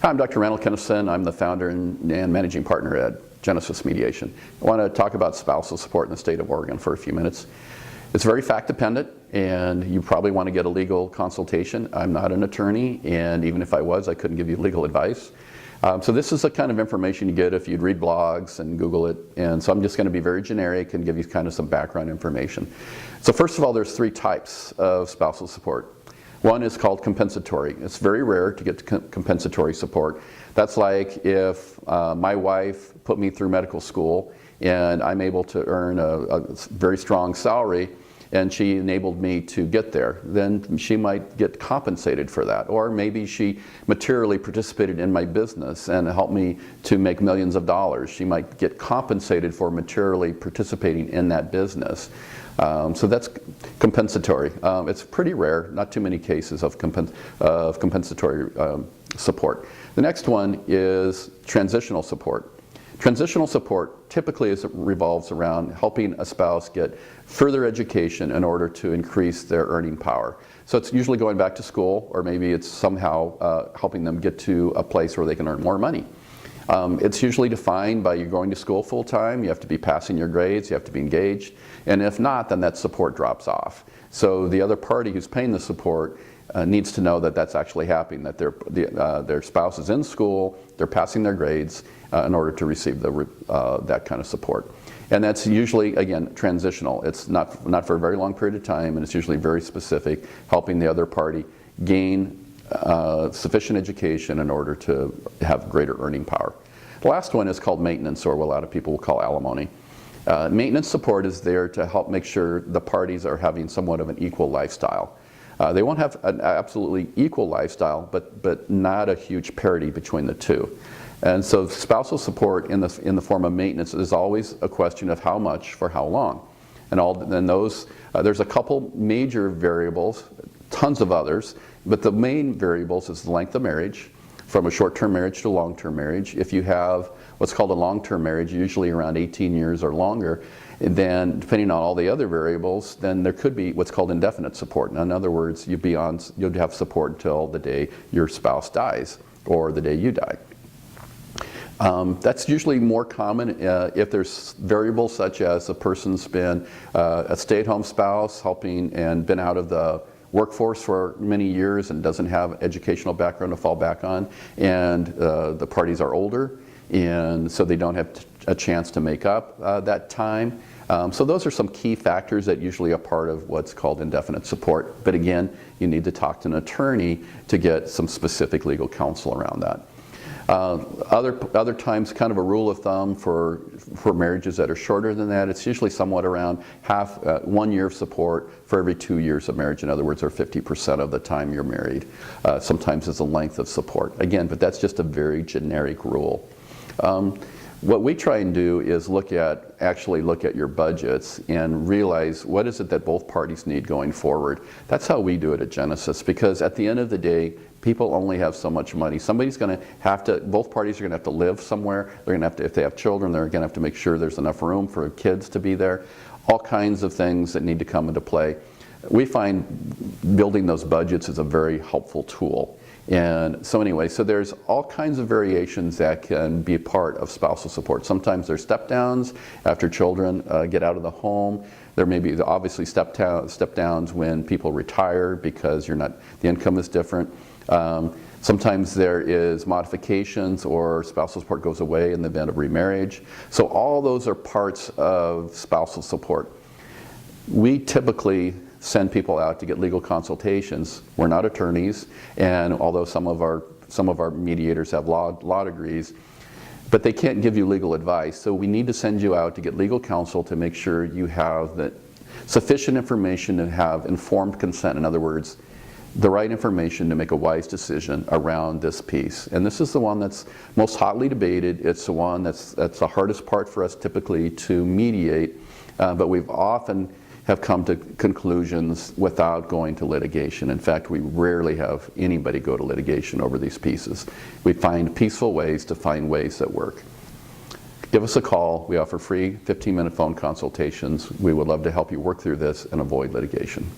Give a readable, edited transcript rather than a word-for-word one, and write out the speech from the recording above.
Hi, I'm Dr. Randall Kinnison. I'm the founder and managing partner at Genesis Mediation. I want to talk about spousal support in the state of Oregon for a few minutes. It's very fact dependent, and you probably want to get a legal consultation. I'm not an attorney, and even if I was, I couldn't give you legal advice. So this is the kind of information you get if you'd read blogs and Google it, and so I'm just going to be very generic and give you kind of some background information. So first of all, there's three types of spousal support. One is called compensatory. It's very rare to get compensatory support. That's like if my wife put me through medical school and I'm able to earn a very strong salary and she enabled me to get there, then she might get compensated for that. Or maybe she materially participated in my business and helped me to make millions of dollars. She might get compensated for materially participating in that business. So that's compensatory. It's pretty rare, not too many cases of compensatory support. The next one is transitional support. Transitional support typically revolves around helping a spouse get further education in order to increase their earning power. So it's usually going back to school, or maybe it's somehow helping them get to a place where they can earn more money. It's usually defined by you going to school full time, you have to be passing your grades, you have to be engaged, and if not, then that support drops off. So the other party who's paying the support needs to know that that's actually happening, that their spouse is in school, they're passing their grades in order to receive that kind of support. And that's usually, again, transitional. It's not for a very long period of time, and it's usually very specific, helping the other party gain sufficient education in order to have greater earning power. The last one is called maintenance, or what a lot of people will call alimony. Maintenance support is there to help make sure the parties are having somewhat of an equal lifestyle. They won't have an absolutely equal lifestyle, but not a huge parity between the two. And so spousal support in the form of maintenance is always a question of how much for how long. And there's a couple major variables, tons of others, but the main variables is the length of marriage, from a short-term marriage to a long-term marriage. If you have what's called a long-term marriage, usually around 18 years or longer, and then depending on all the other variables, then there could be what's called indefinite support. In other words, you'll have support until the day your spouse dies or the day you die. That's usually more common if there's variables such as a person's been a stay-at-home spouse helping and been out of the workforce for many years and doesn't have educational background to fall back on, and the parties are older, and so they don't have a chance to make up that time. So those are some key factors that usually are part of what's called indefinite support. But again, you need to talk to an attorney to get some specific legal counsel around that. Other times, kind of a rule of thumb for marriages that are shorter than that, it's usually somewhat around 1 year of support for every 2 years of marriage. In other words, or 50% of the time you're married. Sometimes it's a length of support. Again, but that's just a very generic rule. What we try and do is actually look at your budgets and realize what is it that both parties need going forward. That's how we do it at Genesis, because at the end of the day, people only have so much money. Both parties are going to have to live somewhere. They're going to have to, if they have children, they're going to have to make sure there's enough room for kids to be there. All kinds of things that need to come into play. We find building those budgets is a very helpful tool. And so anyway, so there's all kinds of variations that can be a part of spousal support. Sometimes there's step downs after children get out of the home. There may be obviously step downs when people retire because the income is different. Sometimes there is modifications or spousal support goes away in the event of remarriage. So all those are parts of spousal support. We typically send people out to get legal consultations. We're not attorneys, and although some of our mediators have law degrees, but they can't give you legal advice. So we need to send you out to get legal counsel to make sure you have sufficient information to have informed consent. In other words, the right information to make a wise decision around this piece. And this is the one that's most hotly debated. It's the one that's the hardest part for us typically to mediate, but we've often have come to conclusions without going to litigation. In fact, we rarely have anybody go to litigation over these pieces. We find peaceful ways to find ways that work. Give us a call. We offer free 15-minute phone consultations. We would love to help you work through this and avoid litigation.